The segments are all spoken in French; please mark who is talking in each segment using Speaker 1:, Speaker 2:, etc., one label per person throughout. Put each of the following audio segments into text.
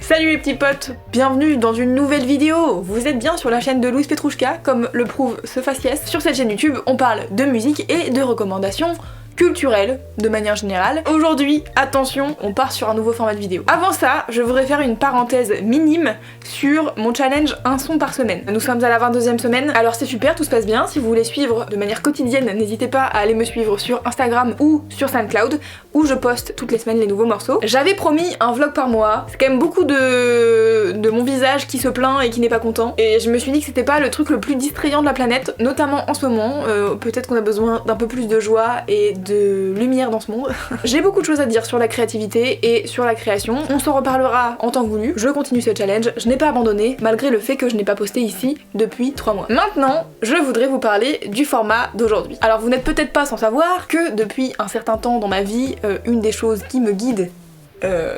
Speaker 1: Salut les petits potes, bienvenue dans une nouvelle vidéo. Vous êtes bien sur la chaîne de Louise Petrouchka, comme le prouve ce faciès. Sur cette chaîne YouTube, on parle de musique et de recommandations culturelle de manière générale. Aujourd'hui, attention, on part sur un nouveau format de vidéo. Avant ça, je voudrais faire une parenthèse minime sur mon challenge un son par semaine. Nous sommes à la 22e semaine, alors c'est super, tout se passe bien. Si vous voulez suivre de manière quotidienne, n'hésitez pas à aller me suivre sur Instagram ou sur SoundCloud, où je poste toutes les semaines les nouveaux morceaux. J'avais promis un vlog par mois, c'est quand même beaucoup de mon visage qui se plaint et qui n'est pas content, et je me suis dit que c'était pas le truc le plus distrayant de la planète, notamment en ce moment. Peut-être qu'on a besoin d'un peu plus de joie et de lumière dans ce monde. J'ai beaucoup de choses à dire sur la créativité et sur la création. On s'en reparlera en temps voulu. Je continue ce challenge. Je n'ai pas abandonné malgré le fait que je n'ai pas posté ici depuis 3 mois. Maintenant, je voudrais vous parler du format d'aujourd'hui. Alors vous n'êtes peut-être pas sans savoir que depuis un certain temps dans ma vie, une des choses qui me guide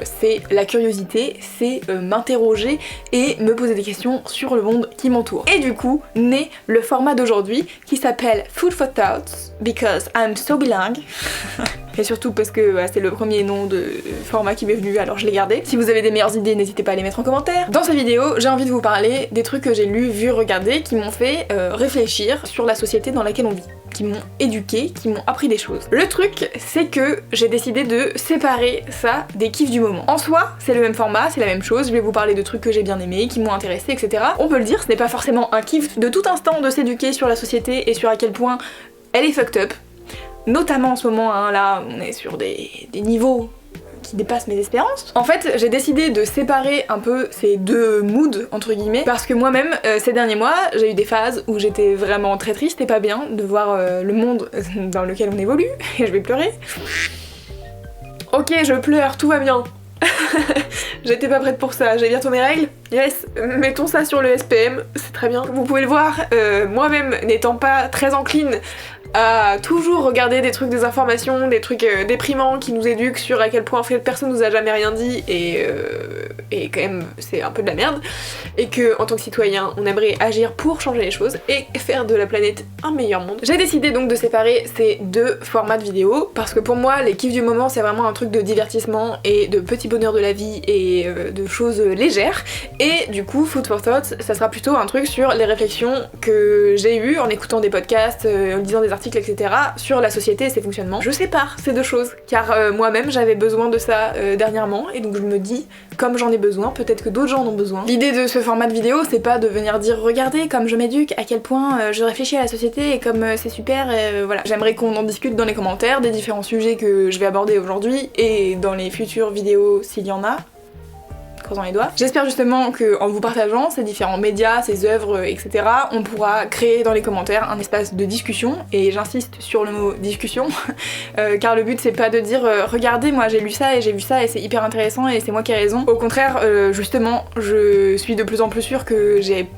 Speaker 1: c'est la curiosité, c'est m'interroger et me poser des questions sur le monde qui m'entoure. Et du coup, naît le format d'aujourd'hui qui s'appelle Food for Thoughts, because I'm so bilingue. Et surtout parce que c'est le premier nom de format qui m'est venu, alors je l'ai gardé. Si vous avez des meilleures idées, n'hésitez pas à les mettre en commentaire. Dans cette vidéo, j'ai envie de vous parler des trucs que j'ai lus, vus, regardés, qui m'ont fait réfléchir sur la société dans laquelle on vit, qui m'ont éduqué, qui m'ont appris des choses. Le truc, c'est que j'ai décidé de séparer ça des kiffs du moment. En soi, c'est le même format, c'est la même chose, je vais vous parler de trucs que j'ai bien aimés, qui m'ont intéressé, etc. On peut le dire, ce n'est pas forcément un kiff de tout instant de s'éduquer sur la société et sur à quel point elle est fucked up. Notamment en ce moment, hein, là, on est sur des niveaux qui dépassent mes espérances. En fait, j'ai décidé de séparer un peu ces deux moods, entre guillemets, parce que moi-même, ces derniers mois, j'ai eu des phases où j'étais vraiment très triste et pas bien de voir le monde dans lequel on évolue, et je vais pleurer. Ok, je pleure, tout va bien. J'étais pas prête pour ça, j'ai bientôt mes règles. Yes, mettons ça sur le SPM, c'est très bien. Vous pouvez le voir, moi-même n'étant pas très encline à toujours regarder des trucs, des informations, des trucs déprimants qui nous éduquent sur à quel point en fait personne nous a jamais rien dit et quand même c'est un peu de la merde, et que en tant que citoyen on aimerait agir pour changer les choses et faire de la planète un meilleur monde. J'ai décidé donc de séparer ces deux formats de vidéos parce que pour moi les kiffs du moment c'est vraiment un truc de divertissement et de petits bonheurs de la vie et de choses légères, et du coup Food for Thoughts ça sera plutôt un truc sur les réflexions que j'ai eues en écoutant des podcasts, en lisant des articles, etc. sur la société et ses fonctionnements. Je sépare ces deux choses car moi-même j'avais besoin de ça dernièrement, et donc je me dis comme j'en ai besoin, peut-être que d'autres gens en ont besoin. L'idée de ce format de vidéo c'est pas de venir dire regardez comme je m'éduque, à quel point je réfléchis à la société et comme c'est super, voilà. J'aimerais qu'on en discute dans les commentaires des différents sujets que je vais aborder aujourd'hui et dans les futures vidéos s'il y en a. Croisant les doigts. J'espère justement qu'en vous partageant ces différents médias, ces œuvres, etc., on pourra créer dans les commentaires un espace de discussion, et j'insiste sur le mot discussion, car le but c'est pas de dire regardez moi j'ai lu ça et j'ai vu ça et c'est hyper intéressant et c'est moi qui ai raison. Au contraire, justement, je suis de plus en plus sûre que j'ai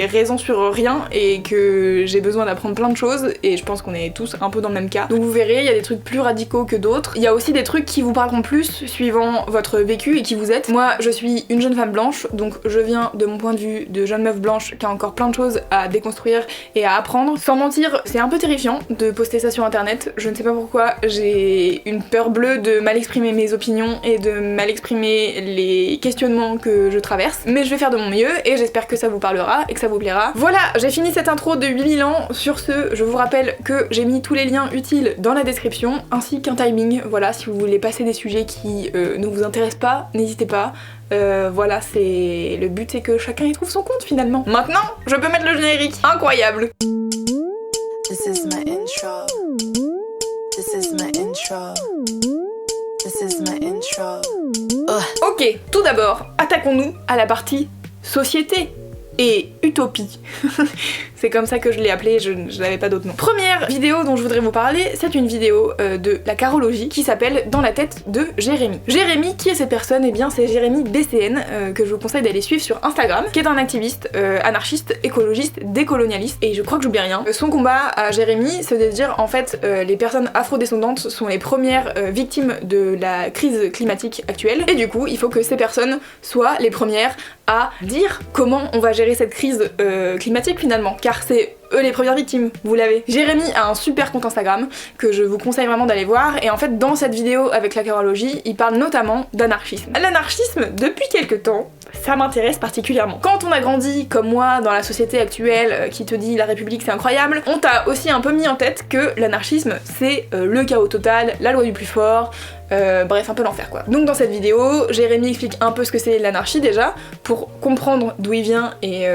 Speaker 1: raison sur rien et que j'ai besoin d'apprendre plein de choses, et je pense qu'on est tous un peu dans le même cas. Donc vous verrez, il y a des trucs plus radicaux que d'autres. Il y a aussi des trucs qui vous parleront plus suivant votre vécu et qui vous êtes. Moi je suis une jeune femme blanche, donc je viens de mon point de vue de jeune meuf blanche qui a encore plein de choses à déconstruire et à apprendre. Sans mentir, c'est un peu terrifiant de poster ça sur internet. Je ne sais pas pourquoi, j'ai une peur bleue de mal exprimer mes opinions et de mal exprimer les questionnements que je traverse, mais je vais faire de mon mieux et j'espère que ça vous parlera et que ça vous plaira. Voilà, j'ai fini cette intro de 8000 ans. Sur ce, je vous rappelle que j'ai mis tous les liens utiles dans la description, ainsi qu'un timing. Voilà, si vous voulez passer des sujets qui ne vous intéressent pas, n'hésitez pas. Voilà, c'est le but, c'est que chacun y trouve son compte finalement. Maintenant, je peux mettre le générique. Incroyable.
Speaker 2: This is my intro. This is my intro. This is my intro.
Speaker 1: Ok, tout d'abord, attaquons-nous à la partie société et utopie. C'est comme ça que je l'ai appelé, je n'avais pas d'autre nom. Première vidéo dont je voudrais vous parler, c'est une vidéo de la carologie qui s'appelle Dans la tête de Jérémy. Jérémy, qui est cette personne? Eh bien c'est Jérémy BCN, que je vous conseille d'aller suivre sur Instagram, qui est un activiste anarchiste, écologiste, décolonialiste, et je crois que j'oublie rien. Son combat à Jérémy, c'est de dire en fait les personnes afrodescendantes sont les premières victimes de la crise climatique actuelle, et du coup il faut que ces personnes soient les premières à dire comment on va gérer gérer cette crise climatique finalement, car c'est eux les premières victimes, vous l'avez. Jérémy a un super compte Instagram que je vous conseille vraiment d'aller voir, et en fait dans cette vidéo avec la carologie, il parle notamment d'anarchisme. L'anarchisme, depuis quelques temps, ça m'intéresse particulièrement. Quand on a grandi, comme moi, dans la société actuelle qui te dit la République c'est incroyable, on t'a aussi un peu mis en tête que l'anarchisme c'est le chaos total, la loi du plus fort, bref, un peu l'enfer quoi. Donc dans cette vidéo, Jérémy explique un peu ce que c'est l'anarchie déjà, pour comprendre d'où il vient et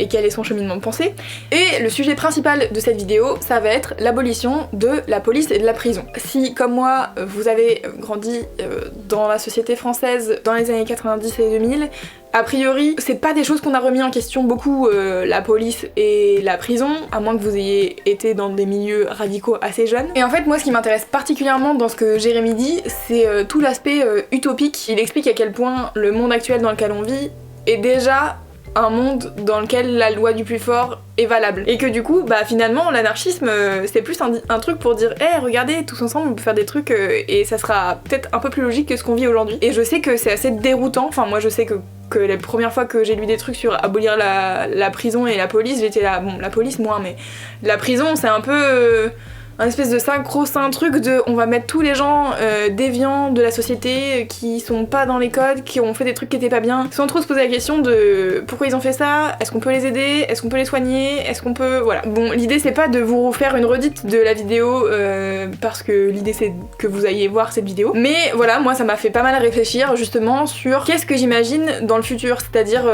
Speaker 1: quel est son cheminement de pensée. Et le sujet principal de cette vidéo, ça va être l'abolition de la police et de la prison. Si, comme moi, vous avez grandi dans la société française dans les années 90 et 2000, a priori, c'est pas des choses qu'on a remis en question beaucoup, la police et la prison, à moins que vous ayez été dans des milieux radicaux assez jeunes. Et en fait, moi, ce qui m'intéresse particulièrement dans ce que Jérémy dit, c'est tout l'aspect utopique. Il explique à quel point le monde actuel dans lequel on vit est déjà un monde dans lequel la loi du plus fort est valable. Et que du coup, bah finalement, l'anarchisme, c'est plus un truc pour dire hey, regardez, tous ensemble, on peut faire des trucs et ça sera peut-être un peu plus logique que ce qu'on vit aujourd'hui. Et je sais que c'est assez déroutant, enfin moi je sais que les premières fois que j'ai lu des trucs sur abolir la prison et la police, j'étais là, bon la police moins, mais la prison c'est un peu un espèce de sacro-saint truc de on va mettre tous les gens déviants de la société qui sont pas dans les codes, qui ont fait des trucs qui étaient pas bien, sans trop se poser la question de pourquoi ils ont fait ça, est-ce qu'on peut les aider, est-ce qu'on peut les soigner, est-ce qu'on peut... voilà. Bon, l'idée c'est pas de vous faire une redite de la vidéo parce que l'idée c'est que vous ayez voir cette vidéo, mais voilà, moi ça m'a fait pas mal réfléchir justement sur qu'est-ce que j'imagine dans le futur, c'est-à-dire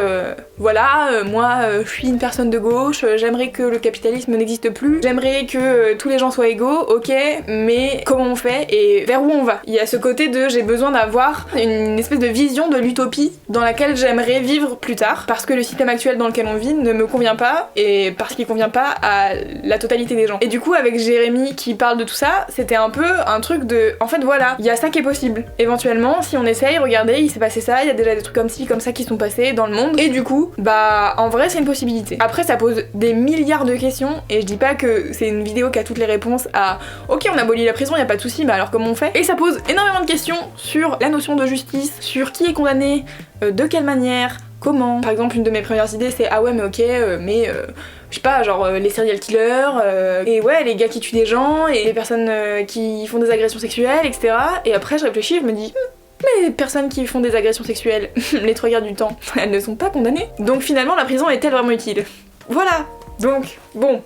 Speaker 1: voilà, moi je suis une personne de gauche, j'aimerais que le capitalisme n'existe plus, j'aimerais que tous les gens soient égaux, ok, mais comment on fait et vers où on va? Il y a ce côté de j'ai besoin d'avoir une espèce de vision de l'utopie dans laquelle j'aimerais vivre plus tard, parce que le système actuel dans lequel on vit ne me convient pas, et parce qu'il convient pas à la totalité des gens. Et du coup avec Jérémy qui parle de tout ça, c'était un peu un truc de en fait voilà, il y a ça qui est possible. Éventuellement, si on essaye, regardez, il s'est passé ça, il y a déjà des trucs comme ci, comme ça qui sont passés dans le monde, et du coup, bah en vrai c'est une possibilité. Après ça pose des milliards de questions, et je dis pas que c'est une vidéo qui a toutes les réponses à ok on abolit la prison, y a pas de souci, mais alors comment on fait? Et ça pose énormément de questions sur la notion de justice, sur qui est condamné, de quelle manière, comment. Par exemple une de mes premières idées c'est ah ouais mais ok je sais pas, genre les serial killers, et ouais les gars qui tuent des gens, et les personnes qui font des agressions sexuelles, etc. Et après je réfléchis, je me dis mais les personnes qui font des agressions sexuelles, les 3 quarts du temps, elles ne sont pas condamnées. Donc finalement la prison est-elle vraiment utile? Voilà, donc bon.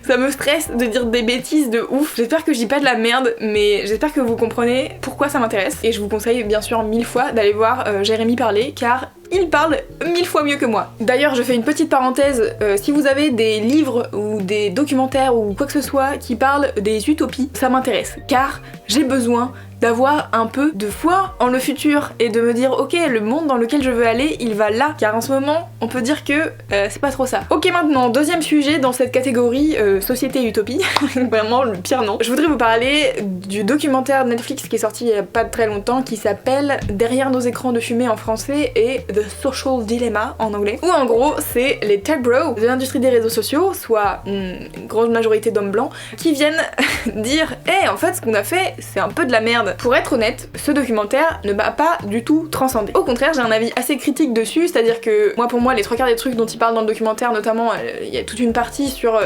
Speaker 1: Ça me stresse de dire des bêtises de ouf. J'espère que je dis pas de la merde, mais j'espère que vous comprenez pourquoi ça m'intéresse. Et je vous conseille bien sûr 1000 fois d'aller voir Jérémy parler, car il parle 1000 fois mieux que moi. D'ailleurs, je fais une petite parenthèse, si vous avez des livres ou des documentaires ou quoi que ce soit qui parlent des utopies, ça m'intéresse, car j'ai besoin d'avoir un peu de foi en le futur et de me dire ok, le monde dans lequel je veux aller, il va là, car en ce moment, on peut dire que c'est pas trop ça. Ok, maintenant, deuxième sujet dans cette catégorie société utopie, vraiment le pire nom. Je voudrais vous parler du documentaire Netflix qui est sorti il y a pas très longtemps, qui s'appelle Derrière nos écrans de fumée en français et The Social Dilemma en anglais, où en gros c'est les tech bros de l'industrie des réseaux sociaux, soit une grande majorité d'hommes blancs, qui viennent dire hey, en fait ce qu'on a fait c'est un peu de la merde. Pour être honnête, ce documentaire ne m'a pas du tout transcendé. Au contraire, j'ai un avis assez critique dessus, c'est-à-dire que moi pour moi les 3 quarts des trucs dont il parle dans le documentaire, notamment il y a toute une partie sur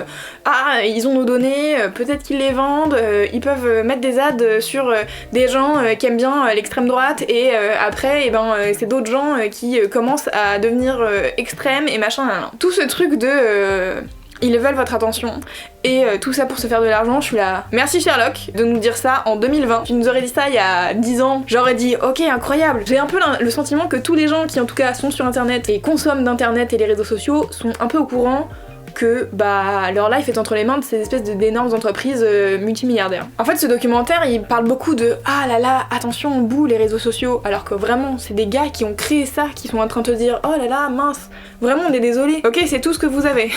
Speaker 1: ah ils ont nos données, peut-être qu'ils les vendent, ils peuvent mettre des ads sur des gens qui aiment bien l'extrême droite, et après et ben c'est d'autres gens qui commencent à devenir extrêmes et machin. Tout ce truc de ils veulent votre attention, et tout ça pour se faire de l'argent, je suis là. Merci Sherlock de nous dire ça en 2020. Tu nous aurais dit ça il y a 10 ans, j'aurais dit ok incroyable. J'ai un peu le sentiment que tous les gens qui en tout cas sont sur internet et consomment d'internet et les réseaux sociaux sont un peu au courant que bah leur life est entre les mains de ces espèces d'énormes entreprises multimilliardaires. En fait ce documentaire il parle beaucoup de ah là là attention on boue les réseaux sociaux, alors que vraiment c'est des gars qui ont créé ça, qui sont en train de te dire oh là là mince, vraiment on est désolé, ok c'est tout ce que vous avez.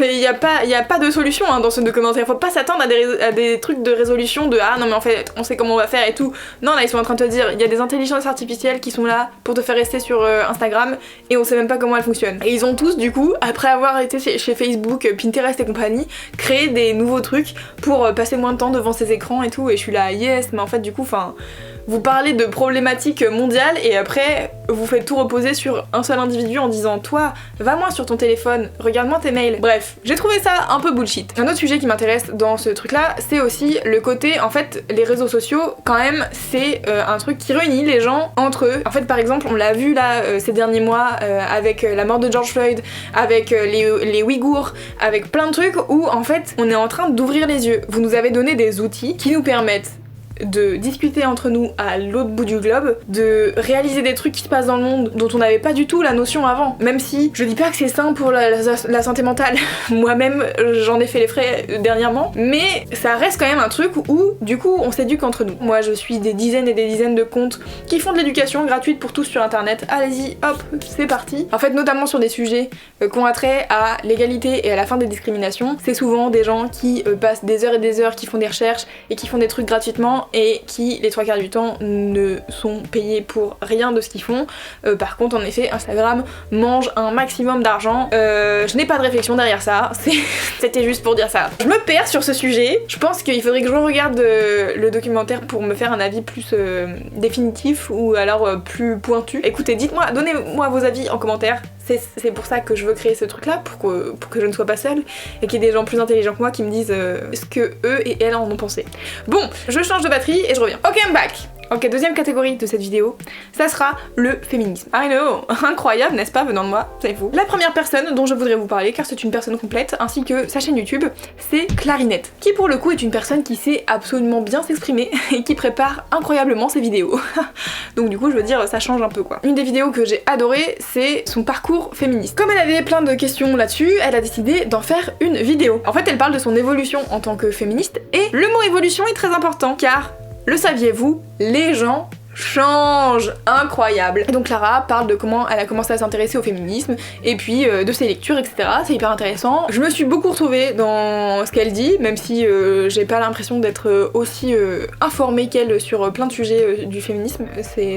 Speaker 1: Il y a pas de solution hein, dans ce documentaire, faut pas s'attendre à des trucs de résolution de ah non mais en fait on sait comment on va faire et tout. Non là ils sont en train de te dire il y a des intelligences artificielles qui sont là pour te faire rester sur Instagram et on sait même pas comment elles fonctionnent. Et ils ont tous du coup, après avoir été chez Facebook, Pinterest et compagnie, créé des nouveaux trucs pour passer moins de temps devant ces écrans et tout, et je suis là yes mais en fait du coup enfin vous parlez de problématiques mondiales et après vous faites tout reposer sur un seul individu en disant toi, va-moi sur ton téléphone, regarde-moi tes mails. Bref, j'ai trouvé ça un peu bullshit. Un autre sujet qui m'intéresse dans ce truc là, c'est aussi le côté, en fait, les réseaux sociaux, quand même, c'est un truc qui réunit les gens entre eux. En fait, par exemple, on l'a vu là ces derniers mois avec la mort de George Floyd, avec les Ouïghours, avec plein de trucs où en fait on est en train d'ouvrir les yeux. Vous nous avez donné des outils qui nous permettent de discuter entre nous à l'autre bout du globe, de réaliser des trucs qui se passent dans le monde dont on n'avait pas du tout la notion avant. Même si je dis pas que c'est sain pour la santé mentale, moi-même j'en ai fait les frais dernièrement, mais ça reste quand même un truc où du coup on s'éduque entre nous. Moi je suis des dizaines et des dizaines de comptes qui font de l'éducation gratuite pour tous sur internet, allez-y hop c'est parti. En fait notamment sur des sujets qui ont attrait à l'égalité et à la fin des discriminations, c'est souvent des gens qui passent des heures et des heures, qui font des recherches et qui font des trucs gratuitement et qui les 3/4 du temps ne sont payés pour rien de ce qu'ils font. Par contre en effet Instagram mange un maximum d'argent. Je n'ai pas de réflexion derrière ça, c'était juste pour dire ça. Je me perds sur ce sujet, je pense qu'il faudrait que je regarde le documentaire pour me faire un avis plus définitif ou alors plus pointu. Écoutez, dites-moi, donnez-moi vos avis en commentaire. C'est pour ça que je veux créer ce truc là, pour que je ne sois pas seule et qu'il y ait des gens plus intelligents que moi qui me disent ce que eux et elles en ont pensé. Bon, je change de batterie et je reviens. Ok, I'm back. Ok, deuxième catégorie de cette vidéo, ça sera le féminisme. I know, incroyable n'est-ce pas, venant de moi, c'est fou. La première personne dont je voudrais vous parler, car c'est une personne complète, ainsi que sa chaîne YouTube, c'est Clarinette, qui pour le coup est une personne qui sait absolument bien s'exprimer et qui prépare incroyablement ses vidéos. Donc du coup je veux dire, ça change un peu quoi. Une des vidéos que j'ai adoré, c'est son parcours féministe. Comme elle avait plein de questions là-dessus, elle a décidé d'en faire une vidéo. En fait elle parle de son évolution en tant que féministe, et le mot évolution est très important, car le saviez-vous, les gens changent, incroyable. Et donc Clara parle de comment elle a commencé à s'intéresser au féminisme et puis de ses lectures, etc. C'est hyper intéressant. Je me suis beaucoup retrouvée dans ce qu'elle dit, même si j'ai pas l'impression d'être aussi informée qu'elle sur plein de sujets du féminisme.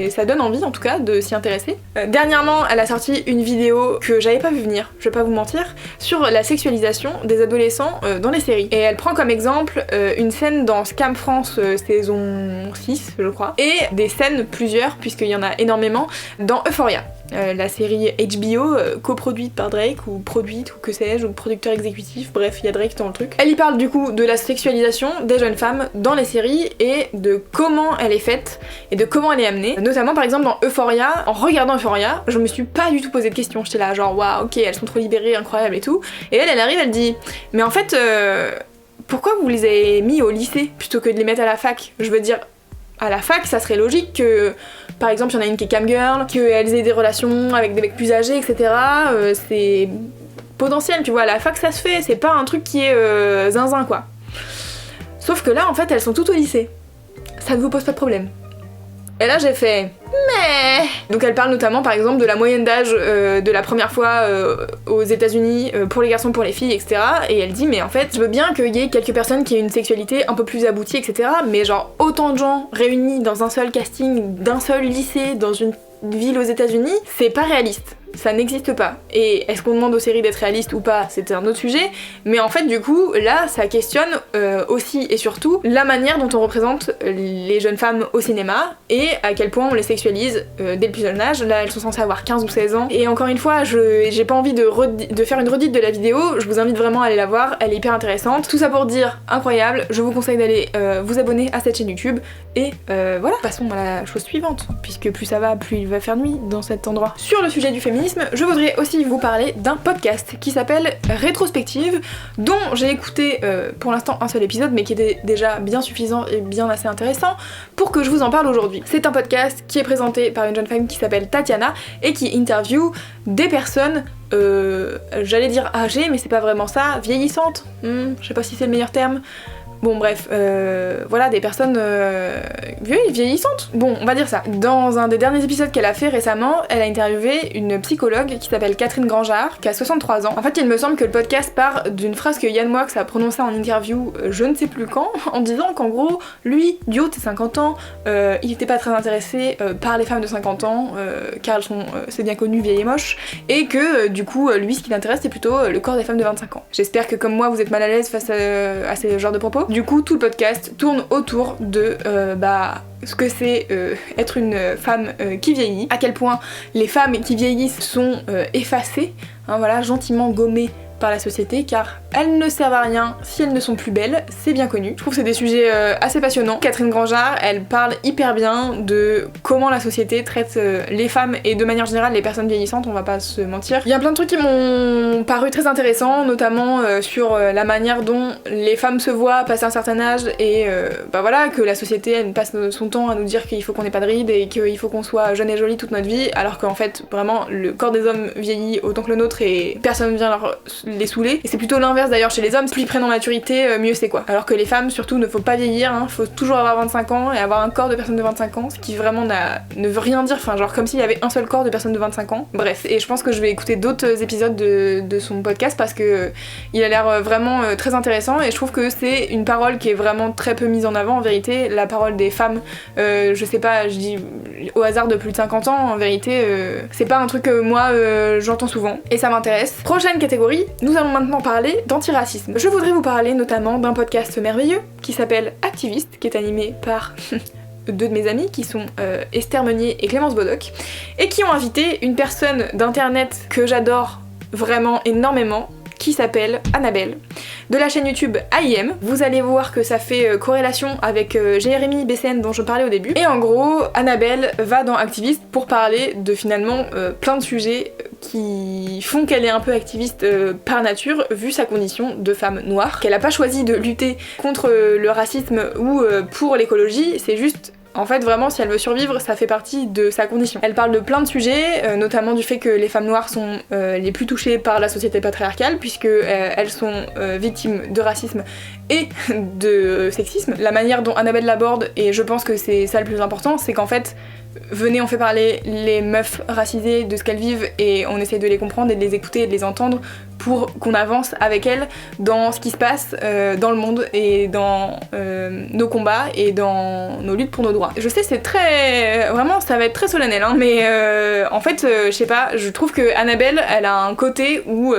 Speaker 1: Ça donne envie en tout cas de s'y intéresser. Dernièrement, elle a sorti une vidéo que j'avais pas vu venir, je vais pas vous mentir, sur la sexualisation des adolescents dans les séries. Et elle prend comme exemple une scène dans Scam France saison 6, je crois, et des scènes plusieurs, puisqu'il y en a énormément, dans Euphoria. La série HBO coproduite par Drake ou produite ou que sais-je, ou producteur exécutif, bref il y a Drake dans le truc. Elle y parle du coup de la sexualisation des jeunes femmes dans les séries et de comment elle est faite et de comment elle est amenée. Notamment par exemple dans Euphoria, en regardant Euphoria, je me suis pas du tout posé de questions, j'étais là genre waouh ok elles sont trop libérées, incroyable et tout. Et elle arrive, elle dit mais en fait pourquoi vous les avez mis au lycée plutôt que de les mettre à la fac? Je veux dire à la fac, ça serait logique que, par exemple, il y en a une qui est camgirl, qu'elles aient des relations avec des mecs plus âgés, etc. C'est potentiel, tu vois, à la fac ça se fait, c'est pas un truc qui est zinzin, quoi. Sauf que là, en fait, elles sont toutes au lycée. Ça ne vous pose pas de problème. Et là, j'ai fait... Mais... Donc elle parle notamment par exemple de la moyenne d'âge de la première fois aux États-Unis pour les garçons, pour les filles, etc. Et elle dit mais en fait je veux bien qu'il y ait quelques personnes qui aient une sexualité un peu plus aboutie, etc. Mais genre autant de gens réunis dans un seul casting, d'un seul lycée, dans une ville aux États-Unis, c'est pas réaliste. Ça n'existe pas. Et est-ce qu'on demande aux séries d'être réalistes ou pas, c'est un autre sujet, mais en fait du coup là ça questionne aussi et surtout la manière dont on représente les jeunes femmes au cinéma et à quel point on les sexualise dès le plus jeune âge. Là elles sont censées avoir 15 ou 16 ans et encore une fois j'ai pas envie de faire une redite de la vidéo, je vous invite vraiment à aller la voir, elle est hyper intéressante. Tout ça pour dire incroyable, je vous conseille d'aller vous abonner à cette chaîne YouTube et voilà, passons à la chose suivante puisque plus ça va, plus il va faire nuit dans cet endroit. Sur le sujet du féminisme, je voudrais aussi vous parler d'un podcast qui s'appelle Rétrospective, dont j'ai écouté pour l'instant un seul épisode, mais qui était déjà bien suffisant et bien assez intéressant pour que je vous en parle aujourd'hui. C'est un podcast qui est présenté par une jeune femme qui s'appelle Tatiana et qui interviewe des personnes j'allais dire âgées, mais c'est pas vraiment ça, vieillissantes, je sais pas si c'est le meilleur terme. Bon bref, voilà, des personnes vieillissantes. Bon, on va dire ça. Dans un des derniers épisodes qu'elle a fait récemment, elle a interviewé une psychologue qui s'appelle Catherine Grangeard, qui a 63 ans. En fait, il me semble que le podcast part d'une phrase que Yann Moix a prononcée en interview je ne sais plus quand, en disant qu'en gros, lui, du haut de ses 50 ans, il était pas très intéressé par les femmes de 50 ans, car elles sont, c'est bien connu, vieilles et moches, et que du coup, lui, ce qui l'intéresse, c'est plutôt le corps des femmes de 25 ans. J'espère que comme moi, vous êtes mal à l'aise face à ce genre de propos. Du coup, tout le podcast tourne autour de ce que c'est être une femme qui vieillit, à quel point les femmes qui vieillissent sont effacées, hein, voilà, gentiment gommées par la société, car elles ne servent à rien si elles ne sont plus belles, c'est bien connu. Je trouve que c'est des sujets assez passionnants. Catherine Grangeard, elle parle hyper bien de comment la société traite les femmes et de manière générale les personnes vieillissantes, on va pas se mentir. Il y a plein de trucs qui m'ont paru très intéressants, notamment sur la manière dont les femmes se voient passer un certain âge et voilà, que la société elle passe son temps à nous dire qu'il faut qu'on ait pas de rides et qu'il faut qu'on soit jeune et jolie toute notre vie, alors qu'en fait vraiment le corps des hommes vieillit autant que le nôtre et personne vient les saouler. Et c'est plutôt l'inverse d'ailleurs chez les hommes, plus ils prennent en maturité, mieux c'est quoi. Alors que les femmes surtout ne faut pas vieillir, hein, faut toujours avoir 25 ans et avoir un corps de personne de 25 ans, ce qui vraiment ne veut rien dire, enfin genre comme s'il y avait un seul corps de personne de 25 ans. Bref, et je pense que je vais écouter d'autres épisodes de son podcast parce que il a l'air vraiment très intéressant et je trouve que c'est une parole qui est vraiment très peu mise en avant en vérité, la parole des femmes, je sais pas, je dis au hasard de plus de 50 ans, en vérité c'est pas un truc que moi j'entends souvent et ça m'intéresse. Prochaine catégorie, nous allons maintenant parler d'antiracisme. Je voudrais vous parler notamment d'un podcast merveilleux qui s'appelle Activiste, qui est animé par deux de mes amis qui sont Esther Meunier et Clémence Bodoc et qui ont invité une personne d'internet que j'adore vraiment énormément qui s'appelle Annabelle de la chaîne YouTube AIM. Vous allez voir que ça fait corrélation avec Jérémy BCN dont je parlais au début. Et en gros, Annabelle va dans Activiste pour parler de finalement plein de sujets qui font qu'elle est un peu activiste par nature, vu sa condition de femme noire, qu'elle a pas choisi de lutter contre le racisme ou pour l'écologie, c'est juste en fait, vraiment, si elle veut survivre, ça fait partie de sa condition. Elle parle de plein de sujets, notamment du fait que les femmes noires sont les plus touchées par la société patriarcale, puisque elles sont victimes de racisme et de sexisme. La manière dont Annabelle l'aborde, et je pense que c'est ça le plus important, c'est qu'en fait, venez, on fait parler les meufs racisées de ce qu'elles vivent et on essaie de les comprendre et de les écouter et de les entendre pour qu'on avance avec elles dans ce qui se passe dans le monde et dans nos combats et dans nos luttes pour nos droits. Je sais, c'est très... Vraiment, ça va être très solennel, hein, mais en fait, je sais pas, je trouve que Annabelle, elle a un côté où...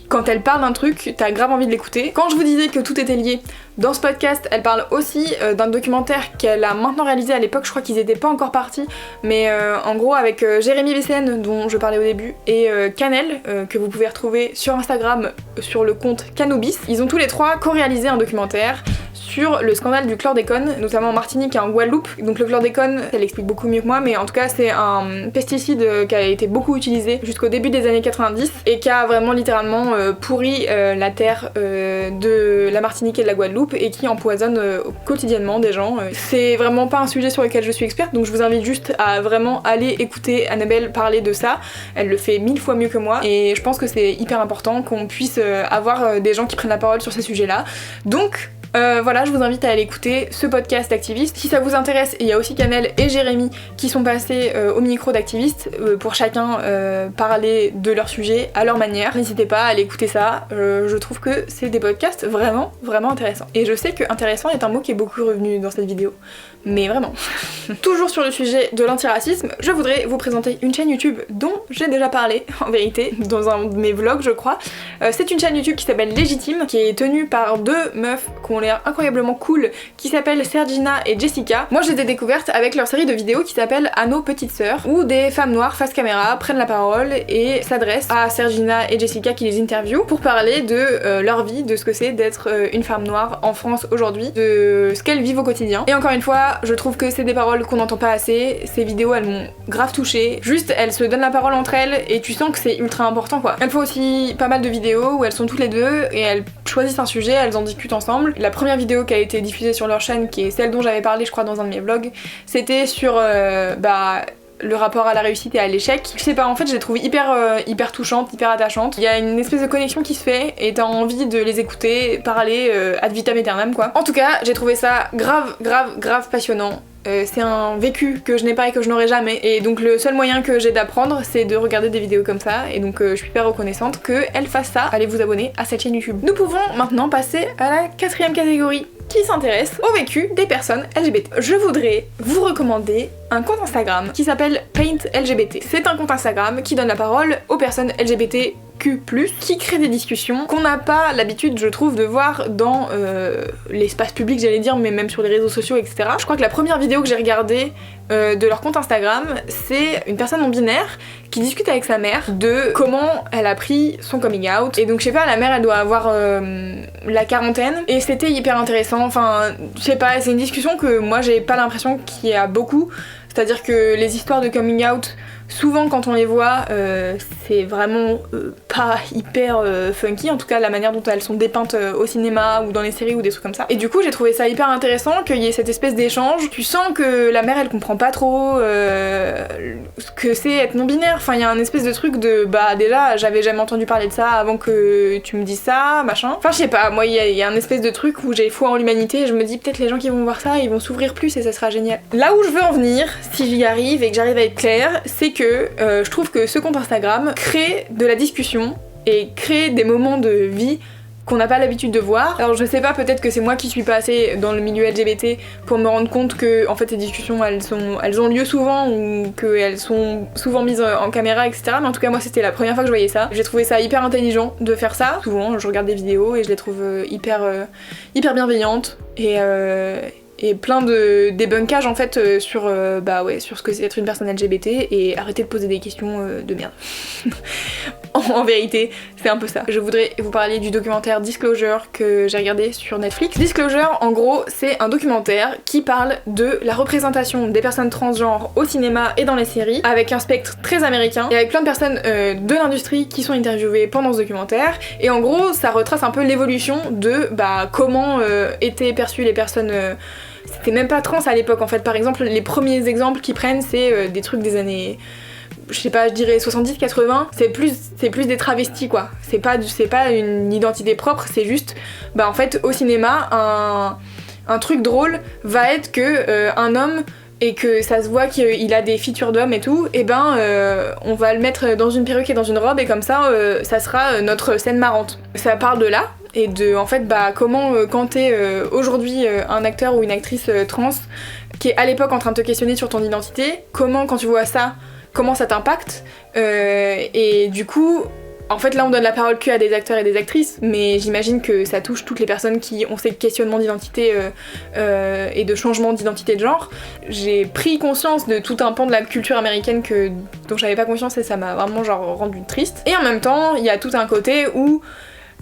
Speaker 1: quand elle parle d'un truc, t'as grave envie de l'écouter. Quand je vous disais que tout était lié, dans ce podcast, elle parle aussi d'un documentaire qu'elle a maintenant réalisé. À l'époque, je crois qu'ils étaient pas encore partis, mais en gros avec Jérémy BCN dont je parlais au début et Canel que vous pouvez retrouver sur Instagram sur le compte Canobis. Ils ont tous les trois co-réalisé un documentaire sur le scandale du chlordécone, notamment en Martinique et en Guadeloupe. Donc le chlordécone, elle l'explique beaucoup mieux que moi, mais en tout cas c'est un pesticide qui a été beaucoup utilisé jusqu'au début des années 90 et qui a vraiment littéralement pourri la terre de la Martinique et de la Guadeloupe et qui empoisonne quotidiennement des gens. C'est vraiment pas un sujet sur lequel je suis experte, donc je vous invite juste à vraiment aller écouter Annabelle parler de ça. Elle le fait 1000 fois mieux que moi et je pense que c'est hyper important qu'on puisse avoir des gens qui prennent la parole sur ces sujets-là. Donc voilà, je vous invite à aller écouter ce podcast d'Activiste. Si ça vous intéresse, il y a aussi Canel et Jérémy qui sont passés au micro d'Activiste pour chacun parler de leur sujet à leur manière. N'hésitez pas à aller écouter ça, je trouve que c'est des podcasts vraiment, vraiment intéressants. Et je sais que intéressant est un mot qui est beaucoup revenu dans cette vidéo, mais vraiment. Toujours sur le sujet de l'antiracisme, je voudrais vous présenter une chaîne YouTube dont j'ai déjà parlé, en vérité, dans un de mes vlogs je crois. C'est une chaîne YouTube qui s'appelle Légitime, qui est tenue par deux meufs qui ont l'air incroyablement cool, qui s'appellent Sergina et Jessica. Moi je les ai découvertes avec leur série de vidéos qui s'appelle À nos petites sœurs, où des femmes noires face caméra prennent la parole et s'adressent à Sergina et Jessica qui les interviewent pour parler de leur vie, de ce que c'est d'être une femme noire en France aujourd'hui, de ce qu'elles vivent au quotidien. Et encore une fois, je trouve que c'est des paroles qu'on n'entend pas assez, ces vidéos elles m'ont grave touchée, juste elles se donnent la parole entre elles et tu sens que c'est ultra important quoi. Elles font aussi pas mal de vidéos où elles sont toutes les deux et elles choisissent un sujet, elles en discutent ensemble. La première vidéo qui a été diffusée sur leur chaîne, qui est celle dont j'avais parlé je crois dans un de mes vlogs, c'était sur le rapport à la réussite et à l'échec. Je sais pas, en fait je les trouve hyper touchantes, hyper attachantes. Il y a une espèce de connexion qui se fait et t'as envie de les écouter parler ad vitam aeternam quoi. En tout cas, j'ai trouvé ça grave passionnant. C'est un vécu que je n'ai pas et que je n'aurai jamais, et donc le seul moyen que j'ai d'apprendre c'est de regarder des vidéos comme ça, et donc je suis hyper reconnaissante qu'elle fasse ça. Allez vous abonner à cette chaîne YouTube. Nous pouvons maintenant passer à la quatrième catégorie qui s'intéresse au vécu des personnes LGBT. Je voudrais vous recommander un compte Instagram qui s'appelle Paint LGBT. C'est un compte Instagram qui donne la parole aux personnes LGBT LGBTQ+, qui crée des discussions qu'on n'a pas l'habitude, je trouve, de voir dans l'espace public, j'allais dire, mais même sur les réseaux sociaux, etc. Je crois que la première vidéo que j'ai regardée de leur compte Instagram, c'est une personne non binaire qui discute avec sa mère de comment elle a pris son coming out. Et donc je sais pas, la mère elle doit avoir la quarantaine et c'était hyper intéressant. Enfin, je sais pas, c'est une discussion que moi j'ai pas l'impression qu'il y a beaucoup. C'est-à-dire que les histoires de coming out, souvent quand on les voit, c'est vraiment pas hyper funky, en tout cas la manière dont elles sont dépeintes au cinéma ou dans les séries ou des trucs comme ça. Et du coup j'ai trouvé ça hyper intéressant qu'il y ait cette espèce d'échange. Tu sens que la mère elle comprend pas trop ce que c'est être non-binaire. Enfin il y a un espèce de truc de bah déjà j'avais jamais entendu parler de ça avant que tu me dises ça, machin. Enfin je sais pas, moi il y a un espèce de truc où j'ai foi en l'humanité et je me dis peut-être les gens qui vont voir ça ils vont s'ouvrir plus et ça sera génial. Là où je veux en venir, si j'y arrive et que j'arrive à être claire, c'est que je trouve que ce compte Instagram crée de la discussion et crée des moments de vie qu'on n'a pas l'habitude de voir. Alors je sais pas, peut-être que c'est moi qui suis pas assez dans le milieu LGBT pour me rendre compte que en fait ces discussions elles ont lieu souvent ou qu'elles sont souvent mises en caméra, etc. Mais en tout cas moi c'était la première fois que je voyais ça. J'ai trouvé ça hyper intelligent de faire ça. Souvent je regarde des vidéos et je les trouve hyper bienveillantes et plein de débunkage en fait sur ce que c'est être une personne LGBT et arrêter de poser des questions de merde. En vérité, c'est un peu ça. Je voudrais vous parler du documentaire Disclosure que j'ai regardé sur Netflix. Disclosure, en gros, c'est un documentaire qui parle de la représentation des personnes transgenres au cinéma et dans les séries, avec un spectre très américain et avec plein de personnes de l'industrie qui sont interviewées pendant ce documentaire. Et en gros, ça retrace un peu l'évolution de comment étaient perçues les personnes. C'était même pas trans à l'époque en fait. Par exemple, les premiers exemples qu'ils prennent, c'est des trucs des années, je sais pas, je dirais 70-80, c'est plus des travestis quoi. C'est pas une identité propre, c'est juste, en fait, au cinéma, un truc drôle va être que un homme, et que ça se voit qu'il a des features d'homme et tout, et on va le mettre dans une perruque et dans une robe, et comme ça, ça sera notre scène marrante. Ça parle de là, et de en fait comment quand t'es aujourd'hui un acteur ou une actrice trans qui est à l'époque en train de te questionner sur ton identité, comment quand tu vois ça, comment ça t'impacte, et du coup en fait là on donne la parole que à des acteurs et des actrices, mais j'imagine que ça touche toutes les personnes qui ont ces questionnements d'identité et de changement d'identité de genre. J'ai pris conscience de tout un pan de la culture américaine dont j'avais pas conscience et ça m'a vraiment rendu triste. Et en même temps il y a tout un côté où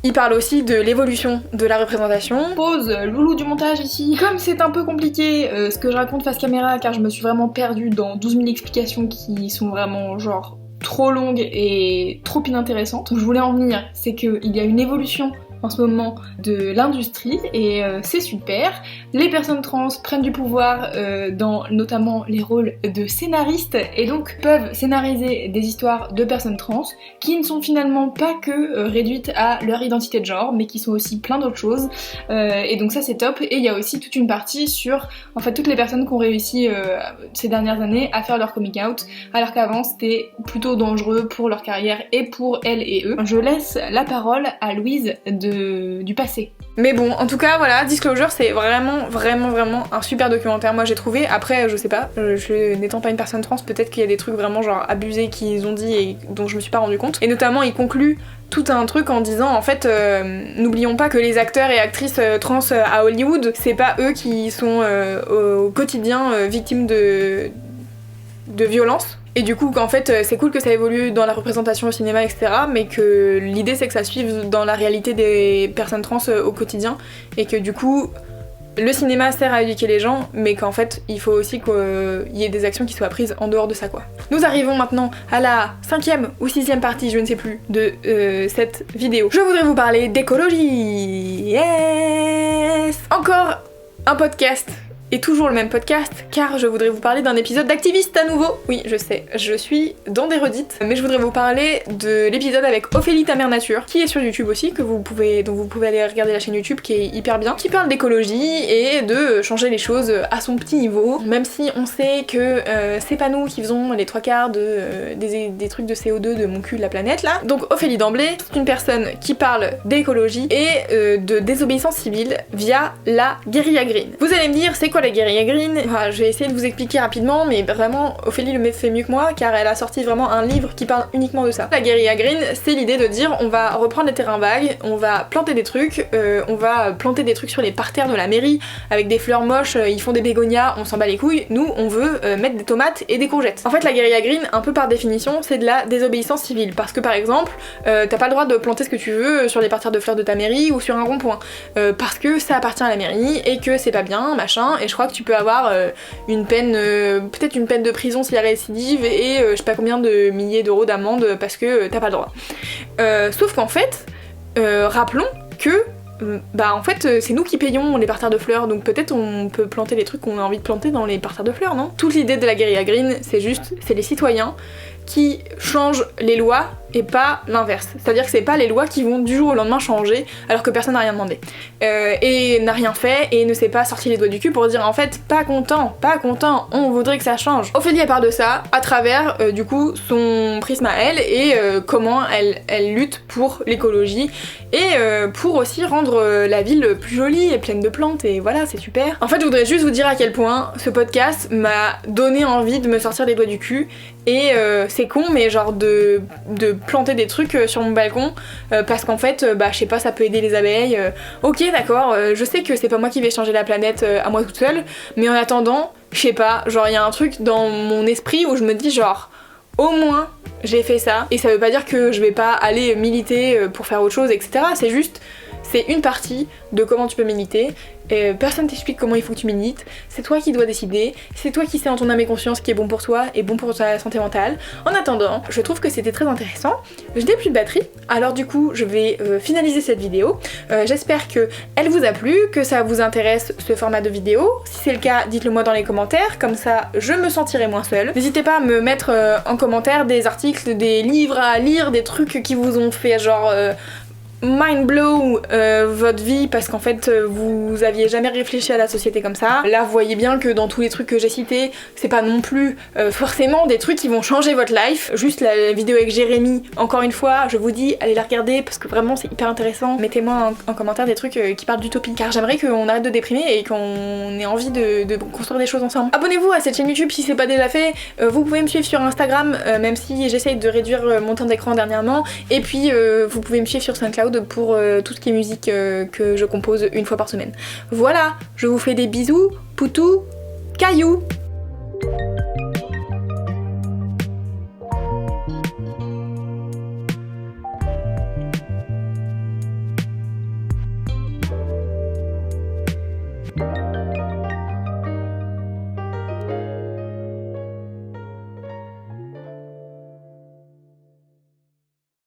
Speaker 1: il parle aussi de l'évolution de la représentation. Pause loulou du montage ici. Comme c'est un peu compliqué ce que je raconte face caméra, car je me suis vraiment perdue dans 12 000 explications qui sont vraiment trop longues et trop inintéressantes. Où je voulais en venir, c'est qu'il y a une évolution en ce moment de l'industrie et c'est super. Les personnes trans prennent du pouvoir dans notamment les rôles de scénaristes et donc peuvent scénariser des histoires de personnes trans qui ne sont finalement pas que réduites à leur identité de genre mais qui sont aussi plein d'autres choses et donc ça c'est top. Et il y a aussi toute une partie sur en fait toutes les personnes qui ont réussi ces dernières années à faire leur coming out alors qu'avant c'était plutôt dangereux pour leur carrière et pour elles et eux. Je laisse la parole à Louise du passé. Mais bon, en tout cas, voilà, Disclosure, c'est vraiment un super documentaire, moi j'ai trouvé. Après, je sais pas, n'étant pas une personne trans, peut-être qu'il y a des trucs vraiment abusés qu'ils ont dit et dont je me suis pas rendu compte. Et notamment, il conclut tout un truc en disant, en fait, n'oublions pas que les acteurs et actrices trans à Hollywood, c'est pas eux qui sont au quotidien victimes de violences. Et du coup, qu'en fait, c'est cool que ça évolue dans la représentation au cinéma, etc. Mais que l'idée, c'est que ça suive dans la réalité des personnes trans au quotidien. Et que du coup, le cinéma sert à éduquer les gens, mais qu'en fait, il faut aussi qu'il y ait des actions qui soient prises en dehors de ça, quoi. Nous arrivons maintenant à la 5e ou 6e partie, je ne sais plus, de cette vidéo. Je voudrais vous parler d'écologie. Yes! Encore un podcast. Et toujours le même podcast, car je voudrais vous parler d'un épisode d'Activiste à nouveau. Oui, je sais, je suis dans des redites, mais je voudrais vous parler de l'épisode avec Ophélie ta mère nature, qui est sur YouTube aussi, dont vous pouvez aller regarder la chaîne YouTube, qui est hyper bien, qui parle d'écologie et de changer les choses à son petit niveau, même si on sait que c'est pas nous qui faisons les 3/4 des trucs de CO2 de mon cul de la planète là. Donc Ophélie d'emblée, c'est une personne qui parle d'écologie et de désobéissance civile via la guérilla green. Vous allez me dire, c'est quoi la guérilla green, enfin, je vais essayer de vous expliquer rapidement, mais vraiment Ophélie le fait mieux que moi car elle a sorti vraiment un livre qui parle uniquement de ça. La guérilla green, c'est l'idée de dire on va reprendre les terrains vagues, on va planter des trucs, sur les parterres de la mairie avec des fleurs moches, ils font des bégonias, on s'en bat les couilles, nous on veut mettre des tomates et des courgettes. En fait la guérilla green, un peu par définition, c'est de la désobéissance civile parce que par exemple, t'as pas le droit de planter ce que tu veux sur les parterres de fleurs de ta mairie ou sur un rond-point parce que ça appartient à la mairie et que c'est pas bien, machin, et je crois que tu peux avoir une peine, peut-être une peine de prison s'il y a récidive et je sais pas combien de milliers d'euros d'amende parce que t'as pas le droit. Sauf qu'en fait, rappelons que en fait c'est nous qui payons les parterres de fleurs, donc peut-être on peut planter les trucs qu'on a envie de planter dans les parterres de fleurs, non? Toute l'idée de la guérilla green, c'est les citoyens qui changent les lois et pas l'inverse. C'est-à-dire que c'est pas les lois qui vont du jour au lendemain changer alors que personne n'a rien demandé. Et n'a rien fait et ne s'est pas sorti les doigts du cul pour dire en fait pas content, on voudrait que ça change. Ophélie elle parle de ça à travers du coup son prisme à elle et comment elle lutte pour l'écologie et pour aussi rendre la ville plus jolie et pleine de plantes et voilà c'est super. En fait je voudrais juste vous dire à quel point ce podcast m'a donné envie de me sortir les doigts du cul et c'est con mais genre de planter des trucs sur mon balcon parce qu'en fait je sais pas, ça peut aider les abeilles, ok d'accord, je sais que c'est pas moi qui vais changer la planète à moi toute seule, mais en attendant je sais pas, genre il y a un truc dans mon esprit où je me dis genre au moins j'ai fait ça, et ça veut pas dire que je vais pas aller militer pour faire autre chose etc, c'est juste c'est une partie de comment tu peux militer. Personne t'explique comment il faut que tu milites, c'est toi qui dois décider, c'est toi qui sais en ton âme et conscience ce qui est bon pour toi et bon pour ta santé mentale. En attendant, je trouve que c'était très intéressant, je n'ai plus de batterie, alors du coup je vais finaliser cette vidéo. J'espère que elle vous a plu, que ça vous intéresse ce format de vidéo. Si c'est le cas, dites-le moi dans les commentaires, comme ça je me sentirai moins seule. N'hésitez pas à me mettre en commentaire des articles, des livres à lire, des trucs qui vous ont fait genre mind blow votre vie parce qu'en fait vous aviez jamais réfléchi à la société comme ça. Là vous voyez bien que dans tous les trucs que j'ai cités, c'est pas non plus forcément des trucs qui vont changer votre life. Juste la vidéo avec Jérémy, encore une fois, je vous dis allez la regarder parce que vraiment c'est hyper intéressant. Mettez-moi en commentaire des trucs qui parlent d'utopie car j'aimerais qu'on arrête de déprimer et qu'on ait envie de construire des choses ensemble. Abonnez-vous à cette chaîne YouTube si c'est pas déjà fait. Vous pouvez me suivre sur Instagram même si j'essaye de réduire mon temps d'écran dernièrement, et puis vous pouvez me suivre sur SoundCloud pour tout ce qui est musique que je compose une fois par semaine. Voilà, je vous fais des bisous, poutou, cailloux.